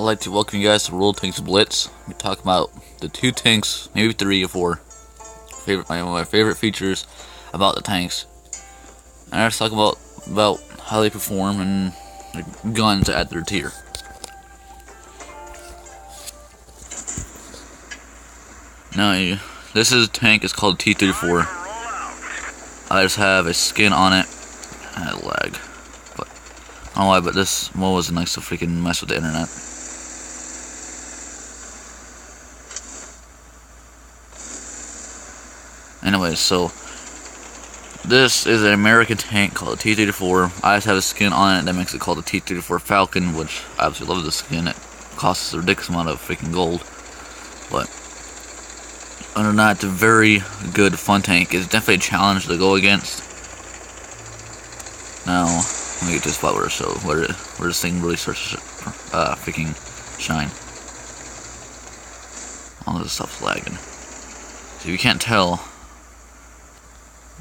I'd like to welcome you guys to World Tanks Blitz. We talk about the 2 tanks, maybe 3 or 4, my favorite features about the tanks. And I just talk about how they perform and the guns at their tier. Now, this is a tank. It's called T-34. I just have a skin on it. I had lag, but I don't know why. But this mod was nice to freaking mess with the internet. Anyway, so this is an American tank called a T-34. I just have a skin on it that makes it called the T-34 Falcon, which I absolutely love the skin. It costs a ridiculous amount of freaking gold, but other than that, it's a very good, fun tank. It's definitely a challenge to go against. Now, let me get to the spot where this thing really starts to freaking shine. All this stuff's lagging. So if you can't tell,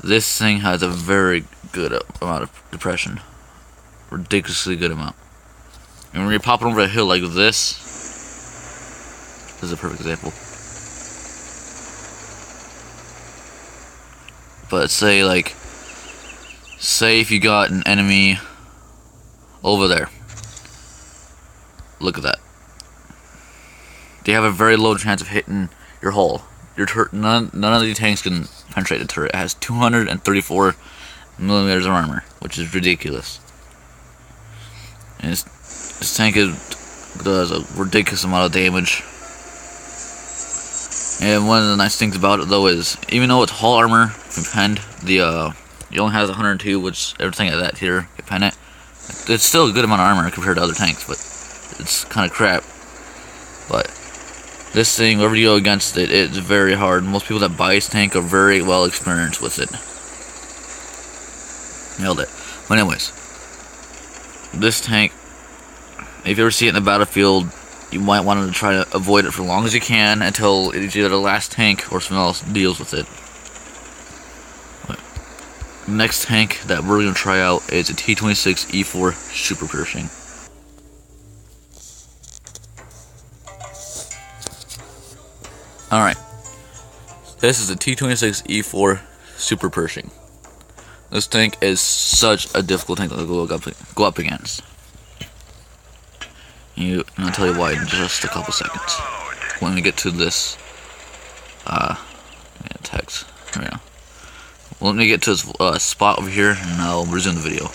this thing has a very good amount of depression. Ridiculously good amount. And when you're popping over a hill like this is a perfect example. But say if you got an enemy over there. Look at that. They have a very low chance of hitting your hull. None of these tanks can penetrate the turret. It has 234 millimeters of armor, which is ridiculous. And this tank does a ridiculous amount of damage. And one of the nice things about it, though, is even though it's hull armor from penned, it only has 102, which everything at that tier can pen it. It's still a good amount of armor compared to other tanks, but it's kind of crap. But this thing, whenever you go against it, it's very hard. Most people that buy this tank are very well experienced with it. Nailed it. But anyways, this tank, if you ever see it in the battlefield, you might want to try to avoid it for as long as you can until it's either the last tank or something else deals with it. But the next tank that we're going to try out is a T-26E4 Super Pershing. Alright, this is a T-26E4 Super Pershing. This tank is such a difficult tank to go up against. And I'll tell you why in just a couple seconds. When we get to this, text. There we go. Well, let me get to this spot over here, and I'll resume the video.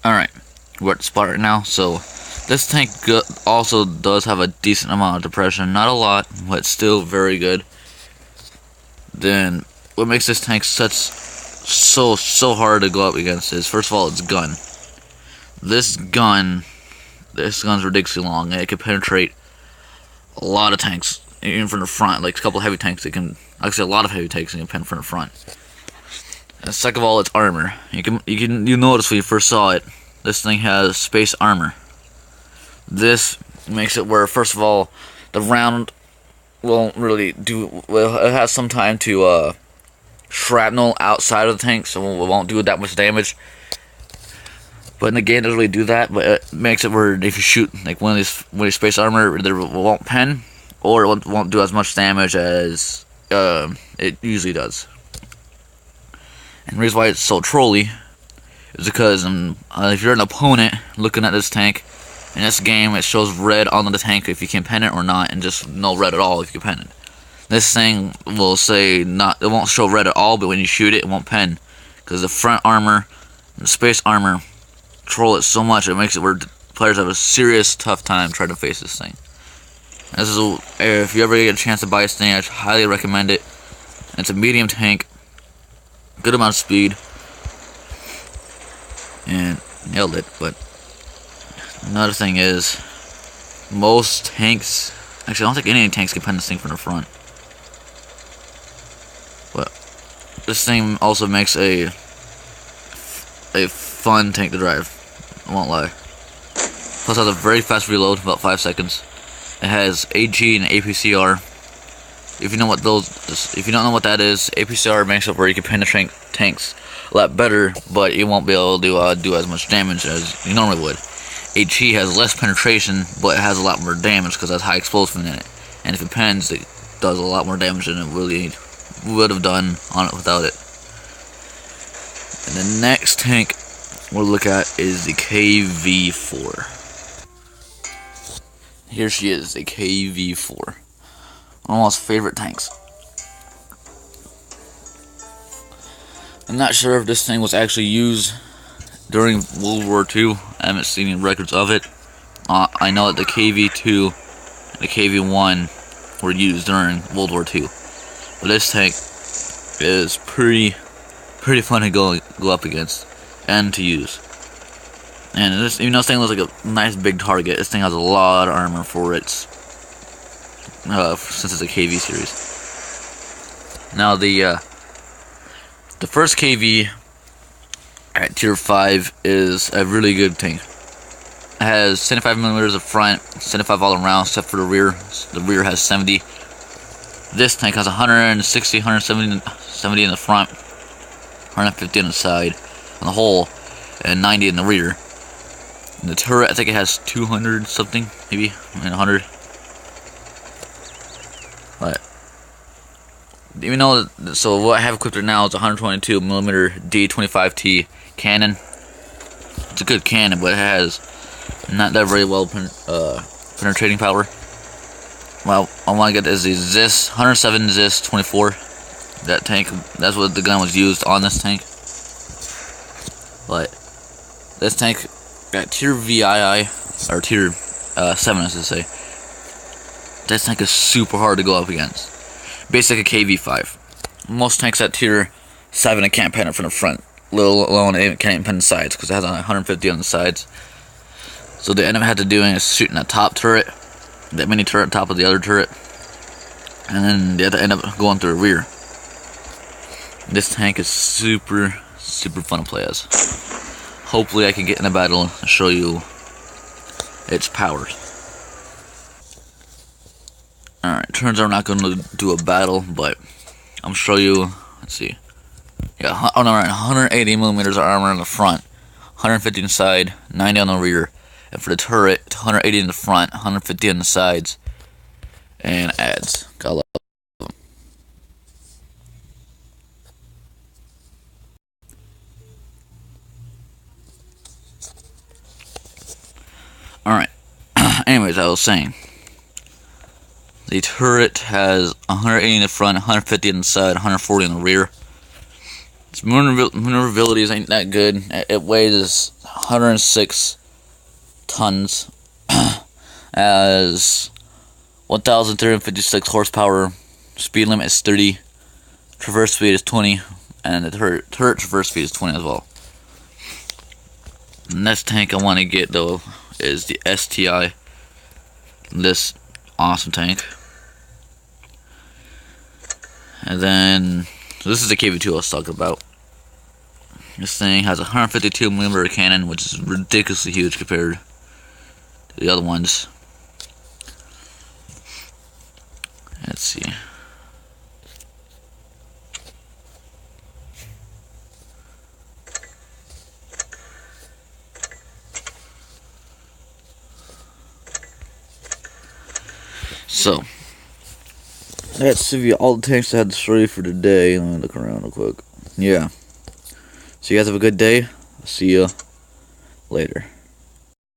Alright, we're at the spot right now. So this tank also does have a decent amount of depression. Not a lot, but still very good. Then what makes this tank so hard to go up against is, first of all, its gun. This gun's ridiculously long, and it can penetrate a lot of tanks, even from the front. Like a couple of heavy tanks, a lot of heavy tanks can pen from the front. And second of all, its armor. You notice when you first saw it, this thing has space armor. This makes it where, first of all, the round won't really do well. It has some time to shrapnel outside of the tank, so it won't do that much damage. But in the game, it doesn't really do that. But it makes it where if you shoot like one of these space armor, it won't pen, or it won't do as much damage as it usually does. And the reason why it's so trolly is because if you're an opponent looking at this tank in this game, it shows red on the tank if you can pen it or not, and just no red at all if you can pen it. This thing will say it won't show red at all, but when you shoot it, it won't pen because the front armor, the space armor, troll it so much it makes it where players have a serious tough time trying to face this thing. If you ever get a chance to buy this thing, I highly recommend it. It's a medium tank, good amount of speed, and nailed it. But another thing is, most tanks, actually I don't think any tanks can pen this thing from the front. But this thing also makes a fun tank to drive. I won't lie. Plus, it has a very fast reload, about 5 seconds. It has AG and APCR. If you don't know what that is, APCR makes it where you can penetrate tanks a lot better, but it won't be able to do as much damage as you normally would. HE has less penetration, but it has a lot more damage because it has high explosive in it. And if it pens, it does a lot more damage than it really would have done on it without it. And the next tank we'll look at is the KV4. Here she is, the KV4. One of my most favorite tanks. I'm not sure if this thing was actually used during World War II. I haven't seen any records of it. I know that the KV2 and the KV1 were used during World War II. But this tank is pretty fun to go up against and to use. And this, even though this thing looks like a nice big target, this thing has a lot of armor for its since it's a KV series. Now the first KV at tier 5 is a really good tank. It has 75mm up front, 75 all around, except for the rear. The rear has 70. This tank has 160, 170 in the front, 150 on the side, on the whole, and 90 in the rear. And the turret, I think it has 200 something, maybe, 100. But even though, so what I have equipped right now is a 122mm D25T cannon. It's a good cannon, but it has not that very well penetrating power. Well, I want to get is the ZIS 107 ZIS 24. That tank, that's what the gun was used on this tank. But this tank got tier VII, or tier 7, I should say. This tank is super hard to go up against. Basically a KV5. Most tanks at tier 7 I can't pen it from the front, let alone it can't even pen the sides, because it has 150 on the sides. So they end up had to doing is shooting that top turret, that mini turret on top of the other turret, and then they had to end up going through the rear. This tank is super fun to play as. Hopefully I can get in a battle and show you its powers. Alright, turns out I'm not going to do a battle, but I'm show you, let's see. Yeah, 180mm of armor in the front, 150 inside, 90 on the rear. And for the turret, it's 180 in the front, 150 on the sides, and adds. Gotta love them. Alright, anyways, I was saying, the turret has 180 in the front, 150 on the side, 140 on the rear. Its maneuverability ain't that good. It weighs 106 tons, as 1,356 horsepower, speed limit is 30, traverse speed is 20, and the turret traverse speed is 20 as well. The next tank I want to get though is the STI, this awesome tank. And then, so this is the KV2 I was talking about. This thing has a 152mm cannon, which is ridiculously huge compared to the other ones. Let's see. So, that's all the tanks I had to show you for today. Let me look around real quick. Yeah. So you guys have a good day. I'll see you later.